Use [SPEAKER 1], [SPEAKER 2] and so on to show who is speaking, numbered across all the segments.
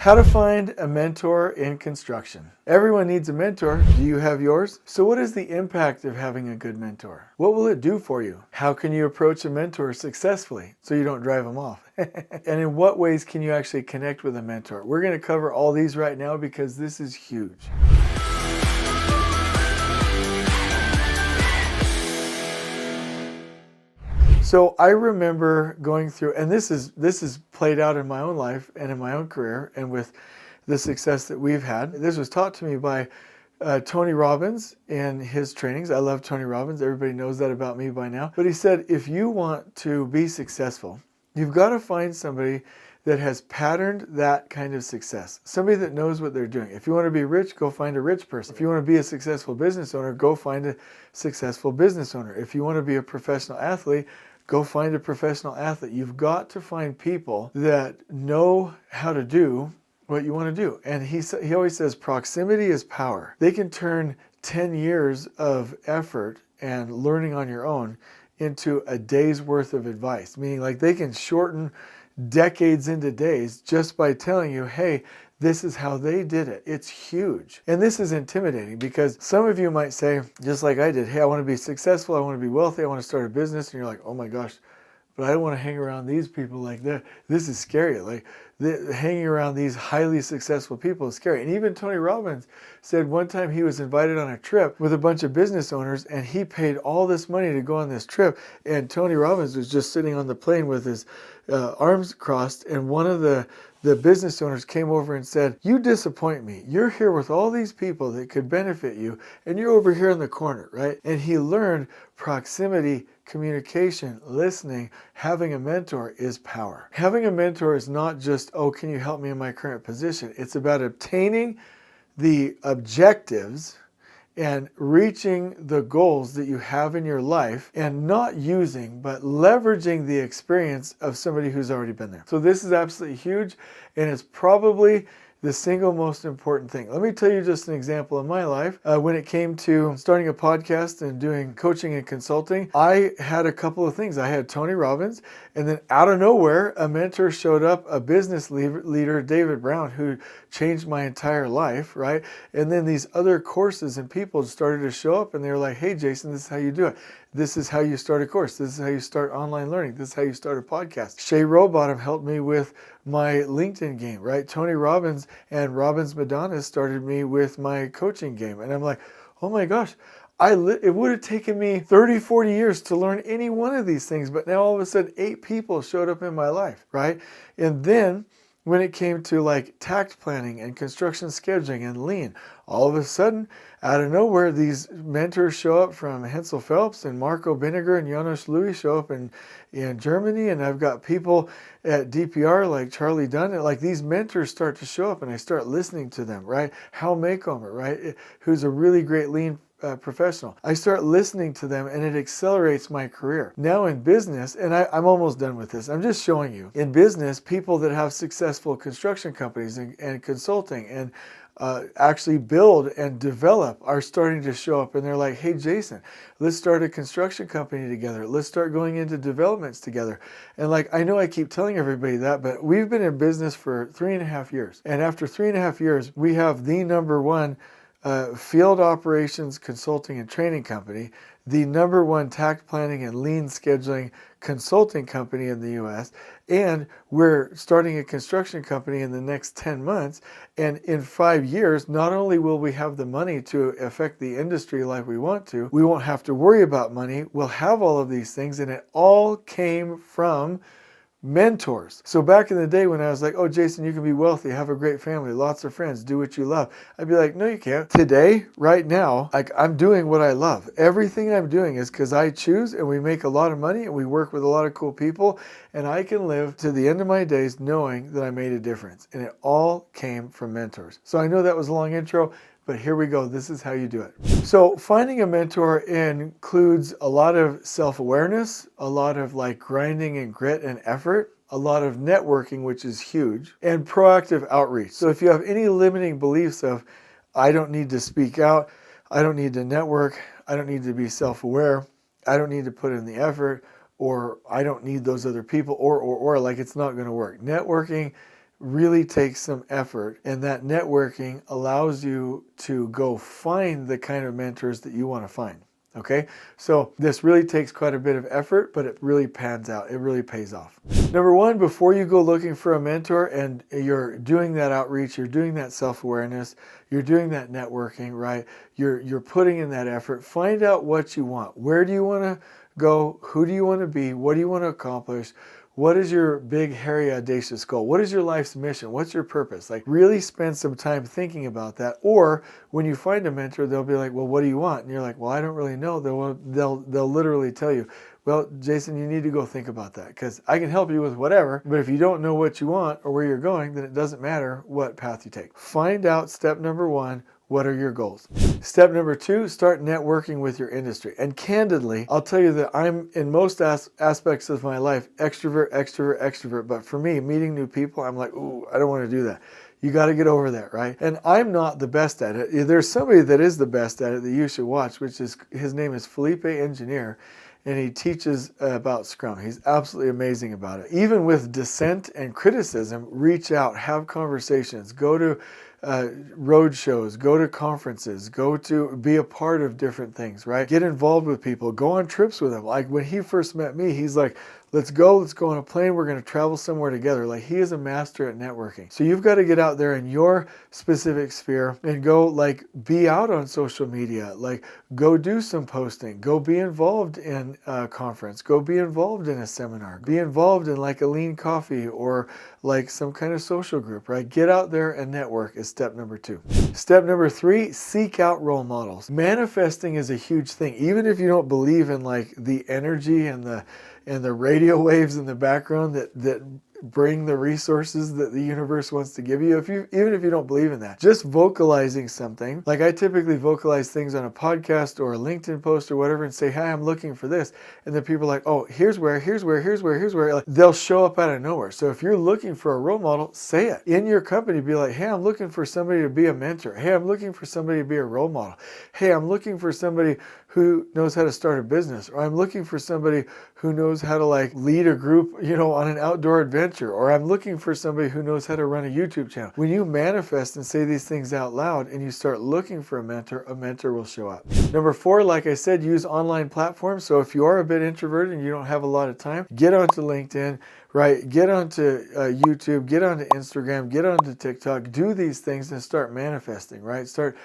[SPEAKER 1] How to find a mentor in construction. Everyone needs a mentor. Do you have yours? So what is the impact of having a good mentor? What will it do for you? How can you approach a mentor successfully so you don't drive them off? And in what ways can you actually connect with a mentor? We're going to cover all these right now because this is huge. So I remember going through, and this is played out in my own life and in my own career and with the success that we've had. This was taught to me by Tony Robbins in his trainings. I love Tony Robbins. Everybody knows that about me by now. But he said, if you want to be successful, you've got to find somebody that has patterned that kind of success. Somebody that knows what they're doing. If you want to be rich, go find a rich person. If you want to be a successful business owner, go find a successful business owner. If you want to be a professional athlete, go find a professional athlete. You've got to find people that know how to do what you want to do. And he always says proximity is power. They can turn 10 years of effort and learning on your own into a day's worth of advice. Meaning like they can shorten decades into days just by telling you, hey, this is how they did it. It's huge. And this is intimidating because some of you might say, just like I did, hey, I want to be successful. I want to be wealthy. I want to start a business. And you're like, oh my gosh, but I don't want to hang around these people like that. This is scary. Like hanging around these highly successful people is scary. And even Tony Robbins said one time he was invited on a trip with a bunch of business owners and he paid all this money to go on this trip. And Tony Robbins was just sitting on the plane with his arms crossed, and one of the business owners came over and said, you disappoint me. You're here with all these people that could benefit you, and you're over here in the corner, right? And he learned proximity, communication, listening, having a mentor is power. Having a mentor is not just, oh, can you help me in my current position? It's about obtaining the objectives and reaching the goals that you have in your life and not using, but leveraging the experience of somebody who's already been there. So this is absolutely huge, and it's probably the single most important thing. Let me tell you just an example in my life. When it came to starting a podcast and doing coaching and consulting, I had a couple of things. I had Tony Robbins, and then out of nowhere, a mentor showed up, a business leader, David Brown, who changed my entire life, right? And then these other courses and people started to show up, and they were like, hey, Jason, this is how you do it. This is how you start a course. This is how you start online learning. This is how you start a podcast. Shay Rowbottom helped me with my LinkedIn game, right? Tony Robbins and Robbins Madonna started me with my coaching game. And I'm like, oh my gosh, it would have taken me 30, 40 years to learn any one of these things. But now all of a sudden, 8 people showed up in my life, right? And then when it came to like tact planning and construction scheduling and lean, all of a sudden, out of nowhere, these mentors show up from Hensel Phelps and Marco Binniger and Janos Louis show up in Germany. And I've got people at DPR like Charlie Dunn. And like these mentors start to show up and I start listening to them, right? Hal Maycomer, right? Who's a really great lean professional. I start listening to them and it accelerates my career. Now in business, and I'm almost done with this, I'm just showing you. In business, people that have successful construction companies and consulting and actually build and develop are starting to show up, and they're like, hey Jason, let's start a construction company together. Let's start going into developments together. And like, I know I keep telling everybody that, but we've been in business for 3.5 years. And after 3.5 years, we have the number one field operations consulting and training company, the number one tact planning and lean scheduling consulting company in the U.S., and we're starting a construction company in the next 10 months. And in 5 years, not only will we have the money to affect the industry like we want to, we won't have to worry about money. We'll have all of these things, and it all came from mentors. So back in the day when I was like, oh, Jason, you can be wealthy, have a great family, lots of friends, do what you love, I'd be like, no, you can't. Today, right now, like I'm doing what I love. Everything I'm doing is because I choose, and we make a lot of money and we work with a lot of cool people, and I can live to the end of my days knowing that I made a difference. And it all came from mentors. So I know that was a long intro, but here we go. This is how you do it. So finding a mentor includes a lot of self-awareness, a lot of like grinding and grit and effort, a lot of networking, which is huge, and proactive outreach. So if you have any limiting beliefs of, I don't need to speak out, I don't need to network, I don't need to be self-aware, I don't need to put in the effort, or I don't need those other people, or like it's not going to work. Networking really takes some effort, and that networking allows you to go find the kind of mentors that you want to find. Okay, so this really takes quite a bit of effort, but it really pans out. It really pays off. Number one, before you go looking for a mentor and you're doing that outreach, you're doing that self-awareness, you're doing that networking, right? You're putting in that effort. Find out what you want. Where do you want to go? Who do you want to be? What do you want to accomplish? What is your big, hairy, audacious goal? What is your life's mission? What's your purpose? Like, really spend some time thinking about that. Or when you find a mentor, they'll be like, well, what do you want? And you're like, well, I don't really know. They'll literally tell you, well, Jason, you need to go think about that, because I can help you with whatever. But if you don't know what you want or where you're going, then it doesn't matter what path you take. Find out, step number one, what are your goals? Step number two, start networking with your industry. And candidly, I'll tell you that I'm, in most aspects of my life, extrovert, extrovert, extrovert. But for me, meeting new people, I'm like, ooh, I don't want to do that. You got to get over that, right? And I'm not the best at it. There's somebody that is the best at it that you should watch, which is, his name is Felipe Engineer. And he teaches about Scrum. He's absolutely amazing about it. Even with dissent and criticism, reach out, have conversations, go to road shows, go to conferences, go to be a part of different things, right? Get involved with people, go on trips with them. Like when he first met me, he's like, let's go on a plane. We're going to travel somewhere together. Like, he is a master at networking. So you've got to get out there in your specific sphere and go, like, be out on social media, like go do some posting, go be involved in a conference, go be involved in a seminar, be involved in like a lean coffee or like some kind of social group, right? Get out there and network is step number two. Step number three, seek out role models. Manifesting is a huge thing. Even if you don't believe in like the energy and the radio waves in the background that bring the resources that the universe wants to give you, even if you don't believe in that, just vocalizing something. Like, I typically vocalize things on a podcast or a LinkedIn post or whatever and say, hey, I'm looking for this. And then people are like, oh, here's where. Like, they'll show up out of nowhere. So if you're looking for a role model, say it. In your company, be like, hey, I'm looking for somebody to be a mentor. Hey, I'm looking for somebody to be a role model. Hey, I'm looking for somebody who knows how to start a business, or I'm looking for somebody who knows how to like lead a group, on an outdoor adventure, or I'm looking for somebody who knows how to run a YouTube channel. When you manifest and say these things out loud and you start looking for a mentor will show up. Number four, like I said, use online platforms. So if you are a bit introverted and you don't have a lot of time, get onto LinkedIn, right? Get onto YouTube, get onto Instagram, get onto TikTok, do these things and start manifesting, right? Start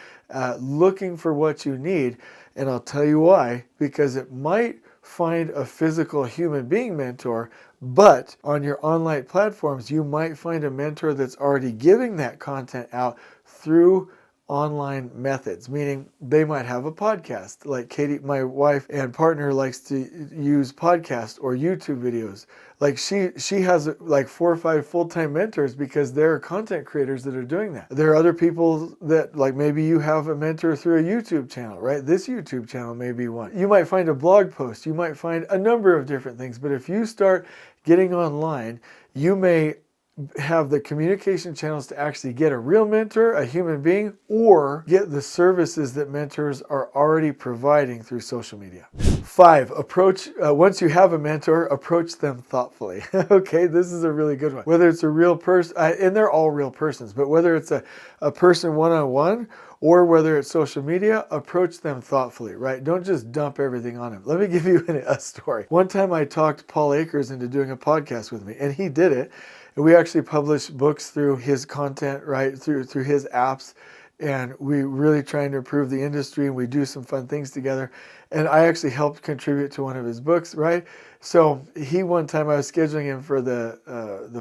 [SPEAKER 1] looking for what you need. And I'll tell you why, because it might find a physical human being mentor, but on your online platforms, you might find a mentor that's already giving that content out through online methods, meaning they might have a podcast. Like Katie, my wife and partner, likes to use podcasts or YouTube videos. Like she has like 4 or 5 full-time mentors because there are content creators that are doing that. There are other people that, like, maybe you have a mentor through a YouTube channel, right? This YouTube channel may be one. You might find a blog post. You might find a number of different things. But if you start getting online, you may have the communication channels to actually get a real mentor, a human being, or get the services that mentors are already providing through social media. 5, once you have a mentor, approach them thoughtfully. Okay, this is a really good one. Whether it's a real person, and they're all real persons, but whether it's a person one-on-one or whether it's social media, approach them thoughtfully, right? Don't just dump everything on them. Let me give you a story. One time I talked Paul Akers into doing a podcast with me, and he did it. And we actually publish books through his content, right? Through his apps. And we really trying to improve the industry, and we do some fun things together. And I actually helped contribute to one of his books, right? So one time I was scheduling him for the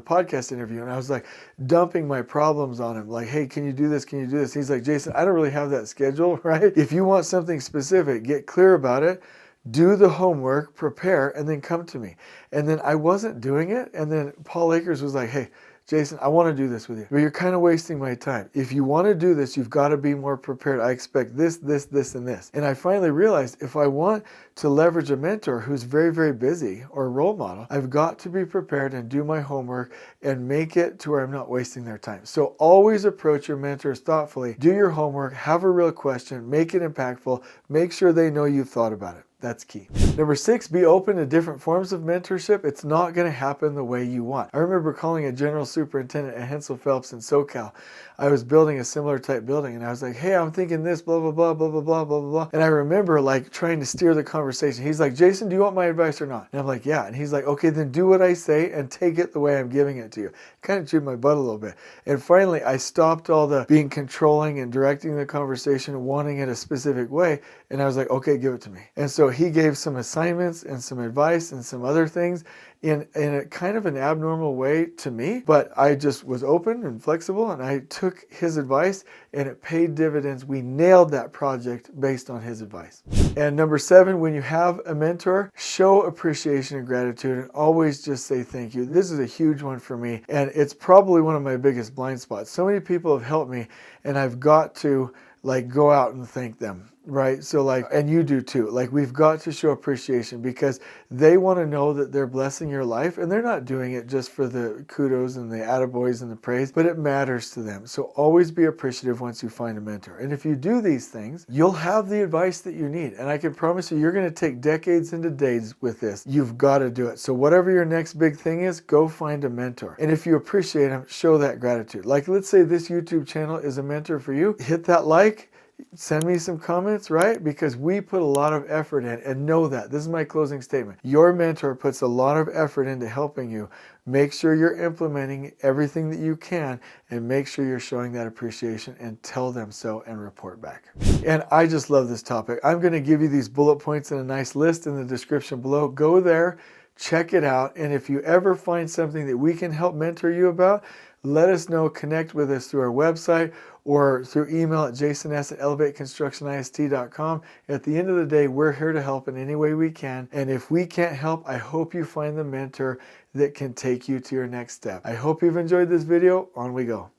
[SPEAKER 1] podcast interview, and I was like dumping my problems on him. Like, hey, can you do this? Can you do this? He's like, Jason, I don't really have that schedule, right? If you want something specific, get clear about it. Do the homework, prepare, and then come to me. And then I wasn't doing it. And then Paul Akers was like, hey, Jason, I want to do this with you, but you're kind of wasting my time. If you want to do this, you've got to be more prepared. I expect this, this, this, and this. And I finally realized if I want to leverage a mentor who's very, very busy or a role model, I've got to be prepared and do my homework and make it to where I'm not wasting their time. So always approach your mentors thoughtfully. Do your homework, have a real question, make it impactful, make sure they know you've thought about it. That's key. Number 6, be open to different forms of mentorship. It's not going to happen the way you want. I remember calling a general superintendent at Hensel Phelps in SoCal. I was building a similar type building, and I was like, hey, I'm thinking this, blah, blah, blah, blah, blah, blah, blah, blah. And I remember like trying to steer the conversation. He's like, Jason, do you want my advice or not? And I'm like, yeah. And he's like, okay, then do what I say and take it the way I'm giving it to you. Kind of chewed my butt a little bit. And finally, I stopped all the being controlling and directing the conversation, wanting it a specific way. And I was like, okay, give it to me. And so he gave some assignments and some advice and some other things in a kind of an abnormal way to me, but I just was open and flexible, and I took his advice, and it paid dividends. We nailed that project based on his advice. And number 7, when you have a mentor, show appreciation and gratitude, and always just say thank you. This is a huge one for me, and it's probably one of my biggest blind spots. So many people have helped me, and I've got to like go out and thank them, right? So like, and you do too. Like, we've got to show appreciation because they want to know that they're blessing your life, and they're not doing it just for the kudos and the attaboys and the praise, but it matters to them. So always be appreciative once you find a mentor. And if you do these things, you'll have the advice that you need. And I can promise you, you're going to take decades into days with this. You've got to do it. So whatever your next big thing is, go find a mentor. And if you appreciate them, show that gratitude. Like, let's say this YouTube channel is a mentor for you. Hit that like, send me some comments, right? Because we put a lot of effort in, and know that. This is my closing statement. Your mentor puts a lot of effort into helping you. Make sure you're implementing everything that you can, and make sure you're showing that appreciation, and tell them so and report back. And I just love this topic. I'm going to give you these bullet points in a nice list in the description below. Go there, check it out, and if you ever find something that we can help mentor you about, let us know. Connect with us through our website or through email at jason@elevateconstructionist.com. At the end of the day, we're here to help in any way we can. And if we can't help, I hope you find the mentor that can take you to your next step. I hope you've enjoyed this video. On we go.